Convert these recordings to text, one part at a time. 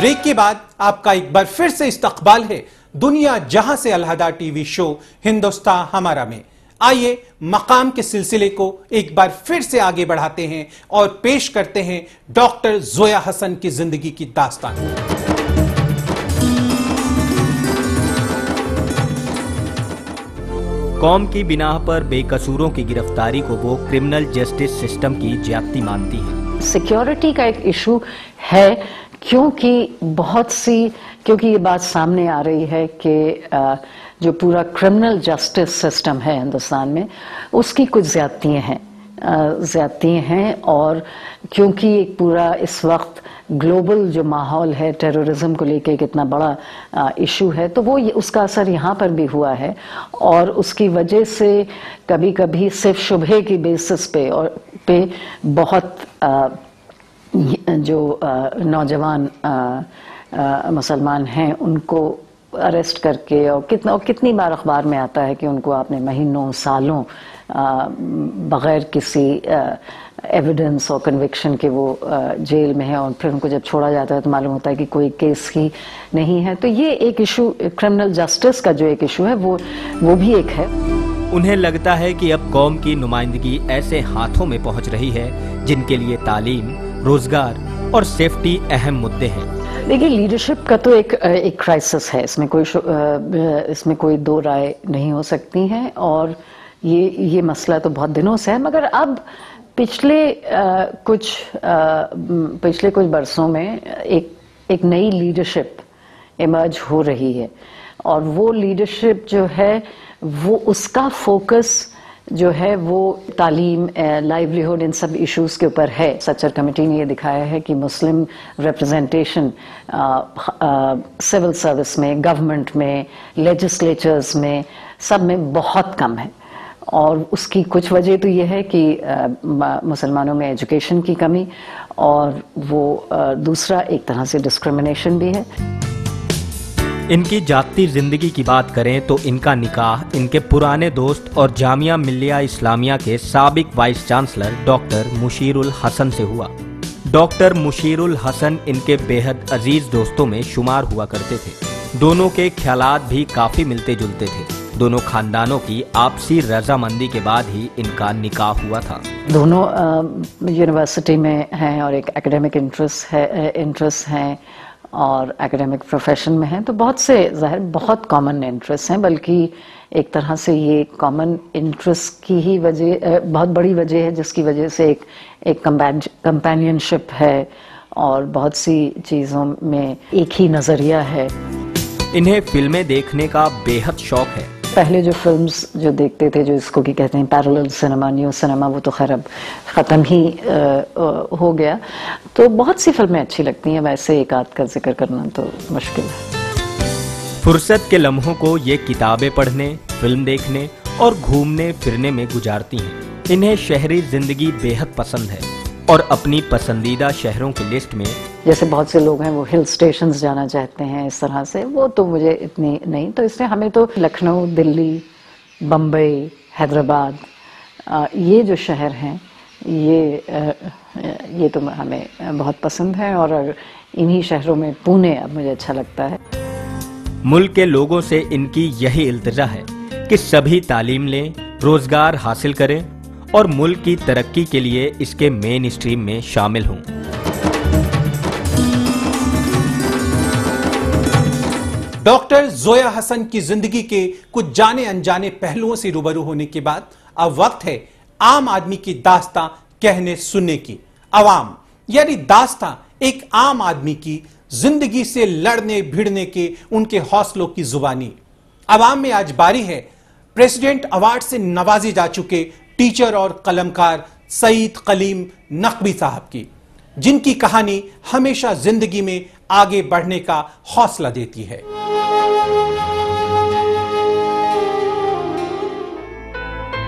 Break के बाद आपका एक बार फिर से इस्तकबाल है दुनिया जहां से अलहदा टीवी शो हिंदुस्तान हमारा में। आइए मकाम के सिलसिले को एक बार फिर से आगे बढ़ाते हैं और पेश करते हैं डॉक्टर जोया हसन की जिंदगी की दास्तान। कौम की बिनाह पर बेकसूरों की गिरफ्तारी को वो क्रिमिनल जस्टिस सिस्टम की ज्यादती मानती है। सिक्योरिटी का एक इशू है क्योंकि ये बात सामने आ रही है कि जो पूरा क्रिमिनल जस्टिस सिस्टम है हिंदुस्तान में उसकी कुछ ज्यादतियां हैं और क्योंकि एक पूरा इस वक्त ग्लोबल जो माहौल है टेररिज्म को लेके कितना बड़ा इशू है, तो वो उसका असर यहाँ पर भी हुआ है और उसकी वजह से कभी कभी सिर्फ शुबहे की बेसिस पे बहुत जो नौजवान मुसलमान हैं उनको अरेस्ट करके और कितनी बार अखबार में आता है कि उनको आपने महीनों सालों बगैर किसी एविडेंस और कन्विक्शन के वो जेल में है और फिर उनको जब छोड़ा जाता है तो मालूम होता है कि कोई केस ही नहीं है। तो ये एक इशू क्रिमिनल जस्टिस का जो एक इशू है वो भी एक है। उन्हें लगता है कि अब कौम की नुमाइंदगी ऐसे हाथों में पहुंच रही है जिनके लिए तालीम, रोजगार और सेफ्टी अहम मुद्दे हैं। देखिए, लीडरशिप का तो एक क्राइसिस है, इसमें कोई दो राय नहीं हो सकती हैं और ये मसला तो बहुत दिनों से है, मगर अब पिछले कुछ बरसों में एक नई लीडरशिप इमर्ज हो रही है और वो लीडरशिप जो है वो उसका फोकस जो है वो तालीम, लाइवलीहुड, इन सब इश्यूज के ऊपर है। सच्चर कमेटी ने ये दिखाया है कि मुस्लिम रिप्रेजेंटेशन सिविल सर्विस में, गवर्नमेंट में, लेजिस्लेचर्स में, सब में बहुत कम है और उसकी कुछ वजह तो ये है कि मुसलमानों में एजुकेशन की कमी और वो दूसरा एक तरह से डिस्क्रिमिनेशन भी है। इनकी जाती जिंदगी की बात करें तो इनका निकाह इनके पुराने दोस्त और जामिया मिल्लिया इस्लामिया के साबिक vice chancellor doctor Mushirul Hasan से हुआ। डॉक्टर मुशीरुल हसन इनके बेहद अजीज दोस्तों में शुमार हुआ करते थे। दोनों के ख्यालात भी काफी मिलते जुलते थे। दोनों खानदानों की आपसी रजामंदी के बाद ही इनका निकाह हुआ था। दोनों यूनिवर्सिटी में हैं और एक एकेडमिक इंटरेस्ट है और एकेडमिक प्रोफेशन में हैं, तो बहुत कॉमन इंटरेस्ट हैं, बल्कि एक तरह से ये कॉमन इंटरेस्ट की ही वजह बहुत बड़ी वजह है जिसकी वजह से एक कंपेनियनशिप है और बहुत सी चीज़ों में एक ही नज़रिया है। इन्हें फिल्में देखने का बेहद शौक है। पहले जो फिल्म्स जो देखते थे, जो इसको की कहते हैं पैरेलल सिनेमा, न्यू सिनेमा, वो तो खैर अब ख़त्म ही हो गया। तो बहुत सी फिल्में अच्छी लगती हैं, वैसे एक आध का जिक्र करना तो मुश्किल है। फुर्सत के लम्हों को ये किताबें पढ़ने, फिल्म देखने और घूमने फिरने में गुजारती हैं। इन्हें शहरी जिंदगी बेहद पसंद है और अपनी पसंदीदा शहरों की लिस्ट में, जैसे बहुत से लोग हैं वो हिल स्टेशंस जाना चाहते हैं, इस तरह से, वो तो मुझे इतनी नहीं, तो इसलिए हमें तो लखनऊ, दिल्ली, बम्बई, हैदराबाद, ये जो शहर हैं ये तो हमें बहुत पसंद है और इन्हीं शहरों में पुणे अब मुझे अच्छा लगता है। मुल्क के लोगों से इनकी यही इल्तिजा है कि सभी तालीम लें, रोजगार हासिल करें और मुल्क की तरक्की के लिए इसके मेन स्ट्रीम में शामिल हों। डॉक्टर जोया हसन की जिंदगी के कुछ जाने अनजाने पहलुओं से रूबरू होने के बाद अब वक्त है आम आदमी की दास्तां कहने सुनने की। अवाम यानी दास्तां एक आम आदमी की जिंदगी से लड़ने भिड़ने के उनके हौसलों की जुबानी। अवाम में आज बारी है प्रेसिडेंट अवार्ड से नवाजे जा चुके टीचर और कलमकार सईद कलीम नकवी साहब की, जिनकी कहानी हमेशा जिंदगी में आगे बढ़ने का हौसला देती है।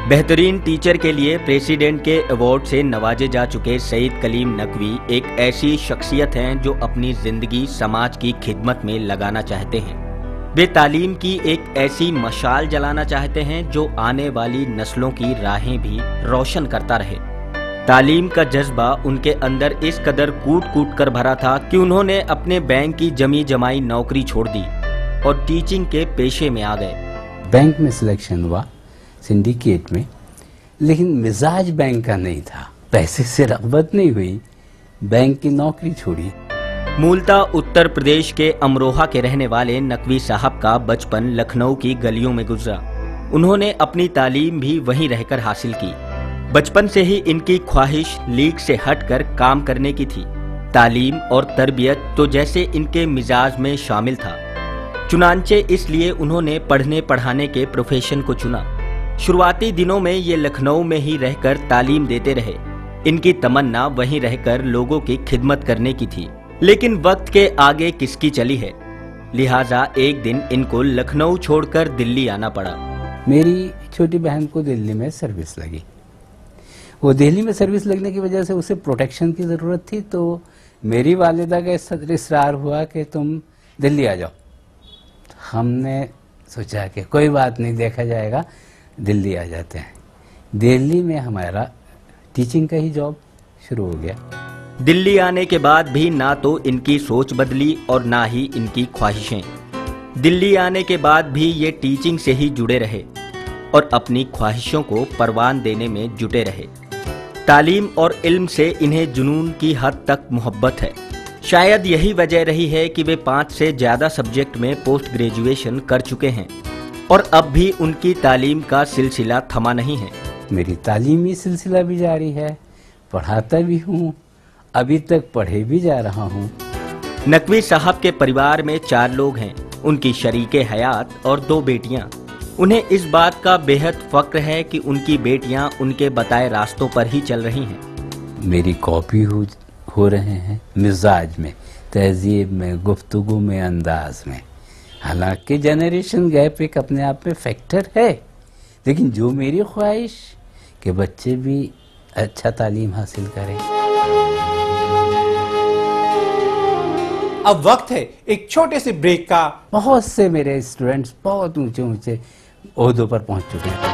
बेहतरीन टीचर के लिए प्रेसिडेंट के अवार्ड से नवाजे जा चुके सईद कलीम नकवी एक ऐसी शख्सियत हैं जो अपनी जिंदगी समाज की खिदमत में लगाना चाहते हैं। वे तालीम की एक ऐसी मशाल जलाना चाहते हैं जो आने वाली नस्लों की राहें भी रोशन करता रहे। तालीम का जज्बा उनके अंदर इस कदर कूट कूट कर भरा था कि उन्होंने अपने बैंक की जमी जमाई नौकरी छोड़ दी और टीचिंग के पेशे में आ गए। बैंक में सिलेक्शन हुआ सिंडिकेट में, लेकिन मिजाज बैंक का नहीं था। पैसे से रग़बत नहीं हुई, बैंक की नौकरी छोड़ी। मूलतः उत्तर प्रदेश के अमरोहा के रहने वाले नकवी साहब का बचपन लखनऊ की गलियों में गुजरा। उन्होंने अपनी तालीम भी वहीं रहकर हासिल की। बचपन से ही इनकी ख्वाहिश लीग से हटकर काम करने की थी। तालीम और तरबियत तो जैसे इनके मिजाज में शामिल था। चुनांचे इसलिए उन्होंने पढ़ने पढ़ाने के प्रोफेशन को चुना। शुरुआती दिनों में ये लखनऊ में ही रहकर तालीम देते रहे। इनकी तमन्ना वहीं रहकर लोगों की खिदमत करने की थी, लेकिन वक्त के आगे किसकी चली है, लिहाजा एक दिन इनको लखनऊ छोड़कर दिल्ली आना पड़ा। मेरी छोटी बहन को दिल्ली में सर्विस लगी। वो दिल्ली में सर्विस लगने की वजह से उसे प्रोटेक्शन की ज़रूरत थी, तो मेरी वालिदा का इसरार हुआ कि तुम दिल्ली आ जाओ। हमने सोचा कि कोई बात नहीं, देखा जाएगा, दिल्ली आ जाते हैं। दिल्ली में हमारा टीचिंग का ही जॉब शुरू हो गया। दिल्ली आने के बाद भी ना तो इनकी सोच बदली और ना ही इनकी ख्वाहिशें। दिल्ली आने के बाद भी ये टीचिंग से ही जुड़े रहे और अपनी ख्वाहिशों को परवान देने में जुटे रहे। तालीम और इल्म से इन्हें जुनून की हद तक मोहब्बत है। शायद यही वजह रही है कि वे 5 से ज़्यादा सब्जेक्ट में पोस्ट ग्रेजुएशन कर चुके हैं और अब भी उनकी तालीम का सिलसिला थमा नहीं है। मेरी तालीमी सिलसिला भी जारी है, पढ़ाता भी हूँ, अभी तक पढ़े भी जा रहा हूँ। नकवी साहब के परिवार में 4 लोग हैं, उनकी शरीके हयात और 2 बेटियां। उन्हें इस बात का बेहद फक्र है कि उनकी बेटियां उनके बताए रास्तों पर ही चल रही हैं। मेरी कॉपी हो रहे हैं मिजाज में, तहजीब में, गुफ्तगू में, अंदाज में। हालांकि जनरेशन गैप एक अपने आप में फैक्टर है, लेकिन जो मेरी ख्वाहिश कि बच्चे भी अच्छा तालीम हासिल करें। अब वक्त है एक छोटे से ब्रेक का। बहुत से मेरे स्टूडेंट्स बहुत ऊंचे ऊंचे ओहदों पर पहुंच चुके हैं।